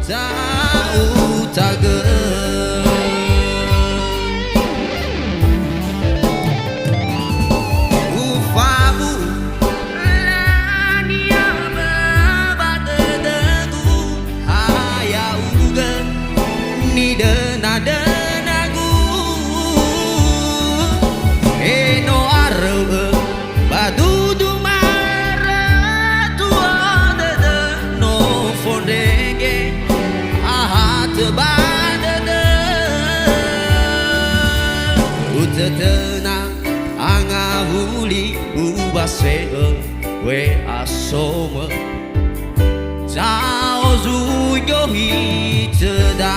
tahu tagen ufabu lania bebatedegu hayaugen ni denadenagu eno arbe badudu mara tua dede no fondege ahat badede utetenang angahuli ubaseo we asome Zao zu yo hi te da